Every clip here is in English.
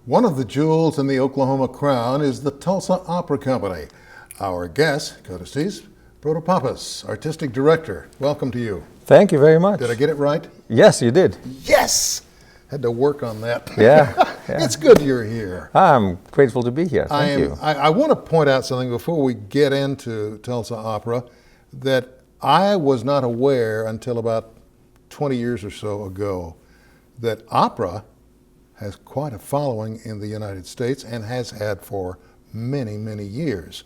One of the jewels in the Oklahoma crown is the Tulsa Opera Company. Our guest, Kostis, Protopapas, Artistic Director. Welcome to you. Thank you very much. Did I get it right? Yes, you did. Yes! Had to work on that. Yeah. It's good you're here. I'm grateful to be here. Thank you. I want to point out something before we get into Tulsa Opera that I was not aware until about 20 years or so ago that opera has quite a following in the United States and has had for many, many years.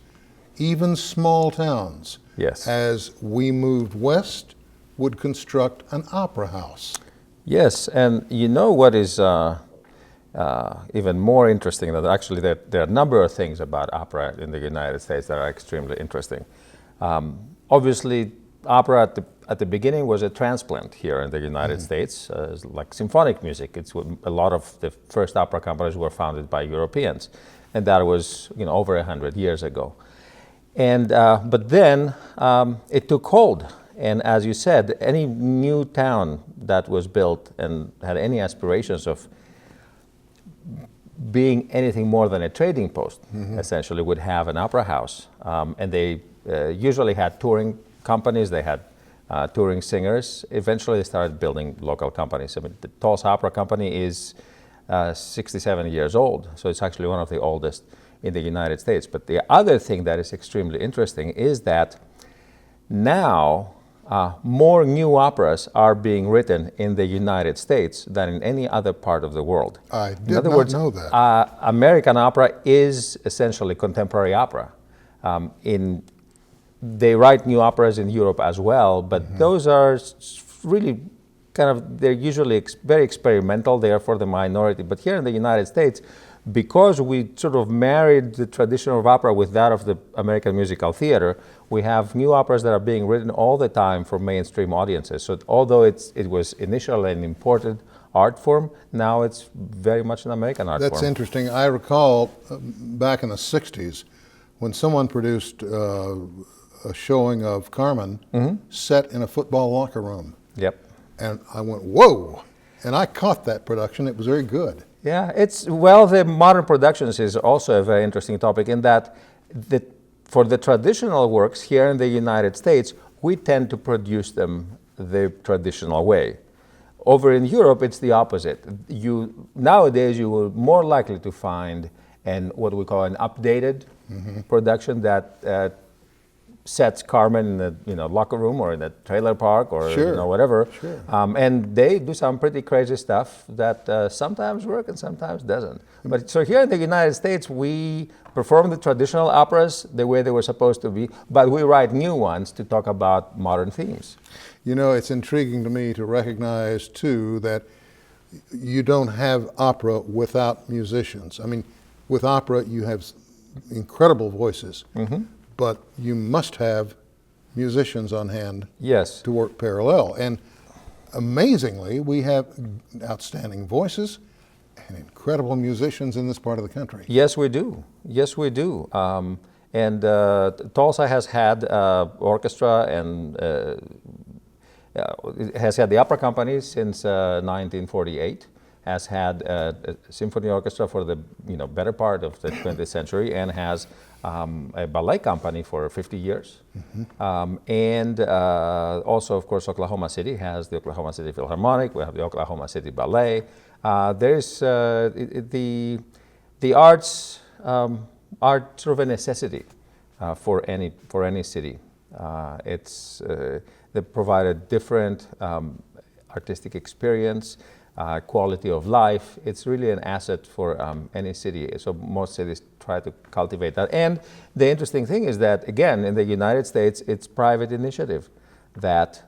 Even small towns, Yes. as we moved west, would construct an opera house. Yes, and you know what is even more interesting, that actually there are a number of things about opera in the United States that are extremely interesting. Obviously, opera at the beginning was a transplant here in the United States, like symphonic music. It's what a lot of the first opera companies were founded by Europeans, and that was over 100 years ago. And but then it took hold, and as you said, any new town that was built and had any aspirations of being anything more than a trading post, essentially, would have an opera house, and they usually had touring companies. They had touring singers. Eventually, they started building local companies. I mean, the Tulsa Opera Company is 67 years old, so it's actually one of the oldest in the United States. But the other thing that is extremely interesting is that now more new operas are being written in the United States than in any other part of the world. I did not know that. American opera is essentially contemporary opera. They write new operas in Europe as well, but those are really they're usually very experimental. They are for the minority. But here in the United States, because we sort of married the tradition of opera with that of the American musical theater, we have new operas that are being written all the time for mainstream audiences. So although it was initially an imported art form, now it's very much an American art form. That's interesting. I recall back in the 60s when someone produced a showing of Carmen set in a football locker room. Yep. And I went, whoa! And I caught that production. It was very good. Yeah, the modern productions is also a very interesting topic in that for the traditional works here in the United States, we tend to produce them the traditional way. Over in Europe, it's the opposite. Nowadays, you will more likely to find what we call an updated production that sets Carmen in a locker room or in a trailer park or whatever. Sure. And they do some pretty crazy stuff that sometimes work and sometimes doesn't. But so here in the United States, we perform the traditional operas the way they were supposed to be, but we write new ones to talk about modern themes. You know, it's intriguing to me to recognize, too, that you don't have opera without musicians. I mean, with opera, you have incredible voices. But you must have musicians on hand to work parallel. And amazingly, we have outstanding voices and incredible musicians in this part of the country. Yes, we do. Yes, we do. And Tulsa has had orchestra and has had the opera company since 1948. Has had a symphony orchestra for the better part of the 20th century, and has a ballet company for 50 years. And also, of course, Oklahoma City has the Oklahoma City Philharmonic. We have the Oklahoma City Ballet. There's the arts are sort of a necessity for any city. They provide a different artistic experience. Quality of life. It's really an asset for any city. So most cities try to cultivate that. And the interesting thing is that, again, in the United States, it's private initiative that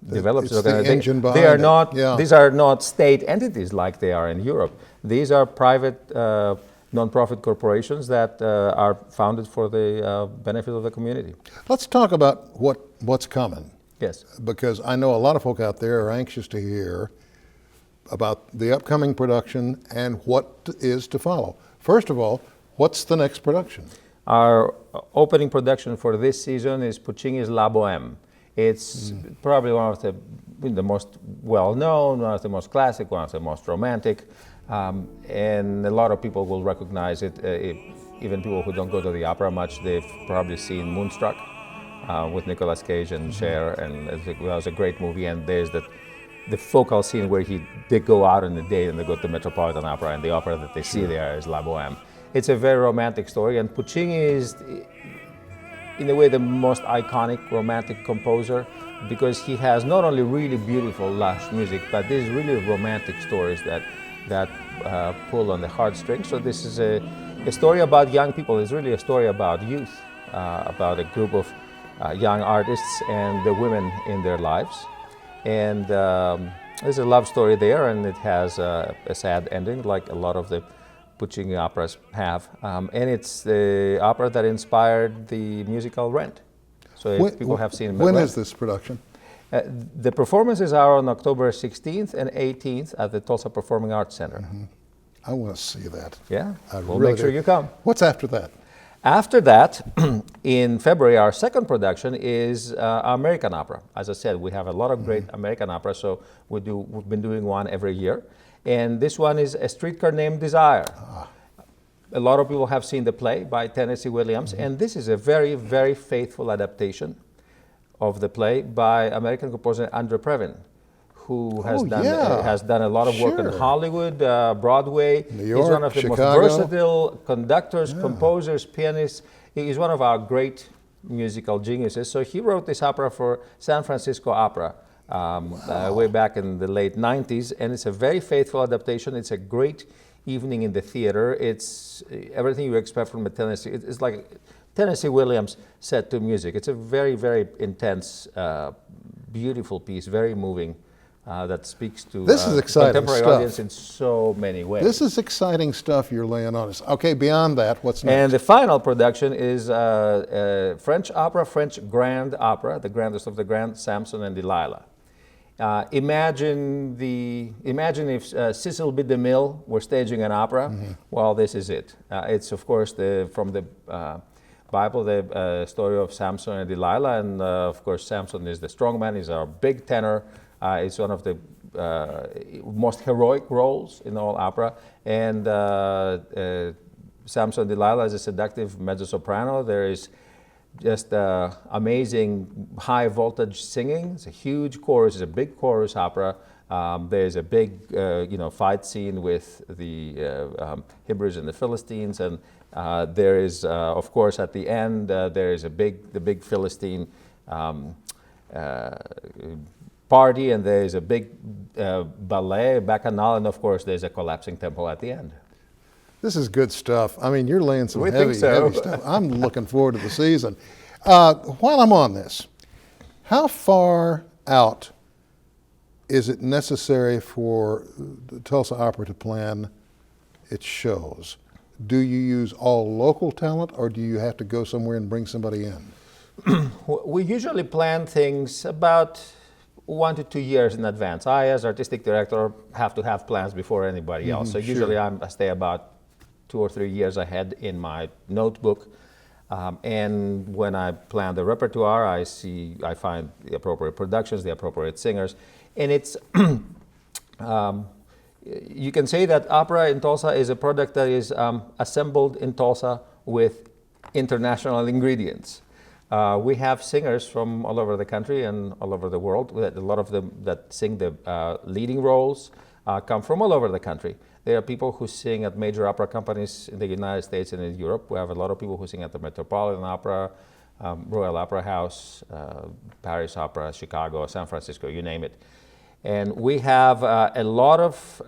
develops. It's the engine behind they are not. Yeah. These are not state entities like they are in Europe. These are private non-profit corporations that are founded for the benefit of the community. Let's talk about what's coming. Yes. Because I know a lot of folk out there are anxious to hear about the upcoming production and what is to follow. First of all, what's the next production? Our opening production for this season is Puccini's La Bohème. It's probably one of the most well-known, one of the most classic, one of the most romantic, and a lot of people will recognize it. Even people who don't go to the opera much, they've probably seen Moonstruck with Nicolas Cage and Cher, and it was a great movie. And there's the focal scene where they go out on a date and they go to the Metropolitan Opera, and the opera that they see there is La Bohème. It's a very romantic story, and Puccini is, in a way, the most iconic romantic composer, because he has not only really beautiful, lush music, but these really romantic stories that pull on the heartstrings. So this is a story about young people. It's really a story about youth, about a group of young artists and the women in their lives. And there's a love story there, and it has a sad ending, like a lot of the Puccini operas have. And it's the opera that inspired the musical Rent. So if people have seen when Rent, is this production? The performances are on October 16th and 18th at the Tulsa Performing Arts Center. I want to see that. Yeah, I we'll really make sure do. you come. What's after that? After that, in February, our second production is American opera. As I said, we have a lot of great American opera, so we've been doing one every year. And this one is A Streetcar Named Desire. A lot of people have seen the play by Tennessee Williams, and this is a very, very faithful adaptation of the play by American composer Andre Previn, who has done a lot of work in Hollywood, Broadway. New York, He's one of the Chicago. most versatile conductors, composers, pianists. He's one of our great musical geniuses. So he wrote this opera for San Francisco Opera way back in the late 90s, and it's a very faithful adaptation. It's a great evening in the theater. It's everything you expect from a Tennessee. It's like Tennessee Williams set to music. It's a very, very intense, beautiful piece, very moving, that speaks to This is exciting contemporary stuff. audience in so many ways. This is exciting stuff you're laying on us. Okay, beyond that, what's next? And the final production is French opera, French grand opera, the grandest of the grand, Samson and Delilah. Imagine if Cecil B. DeMille were staging an opera. Well, this is it. It's of course from the Bible, the story of Samson and Delilah, and of course Samson is the strong man. He's our big tenor. It's one of the most heroic roles in all opera. And Samson and Delilah is a seductive mezzo-soprano. There is just amazing high voltage singing. It's a huge chorus. It's a big chorus opera. There's a big fight scene with the Hebrews and the Philistines, and there is of course at the end there is the big Philistine party, and there is a big ballet, bacchanal, and of course there's a collapsing temple at the end. This is good stuff. I mean, you're laying some We heavy think so. stuff. I'm looking forward to the season. While I'm on this, how far out is it necessary for the Tulsa Opera to plan its shows? Do you use all local talent, or do you have to go somewhere and bring somebody in? We usually plan things about 1 to 2 years in advance. I, as artistic director, have to have plans before anybody else. So usually I stay about 2 or 3 years ahead in my notebook. And when I plan the repertoire, I find the appropriate productions, the appropriate singers. And it's, you can say that opera in Tulsa is a product that is assembled in Tulsa with international ingredients. We have singers from all over the country and all over the world. A lot of them that sing the leading roles come from all over the country. There are people who sing at major opera companies in the United States and in Europe. We have a lot of people who sing at the Metropolitan Opera, Royal Opera House, Paris Opera, Chicago, San Francisco, you name it. And we have a lot of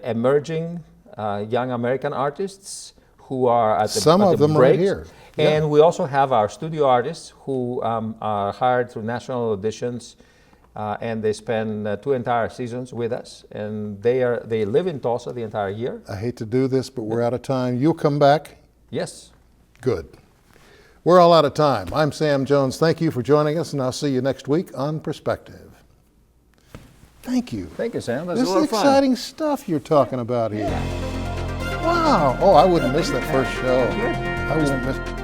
emerging young American artists who are at the Some at of the them breaks. right here. And we also have our studio artists who are hired through national auditions, and they spend 2 entire seasons with us. And they live in Tulsa the entire year. I hate to do this, but we're out of time. You'll come back? Yes. Good. We're all out of time. I'm Sam Jones. Thank you for joining us, and I'll see you next week on Perspective. Thank you. Thank you, Sam. That's This a lot is of fun. exciting stuff you're talking about here. Wow. Oh, I wouldn't miss that first show. Good. I wouldn't miss.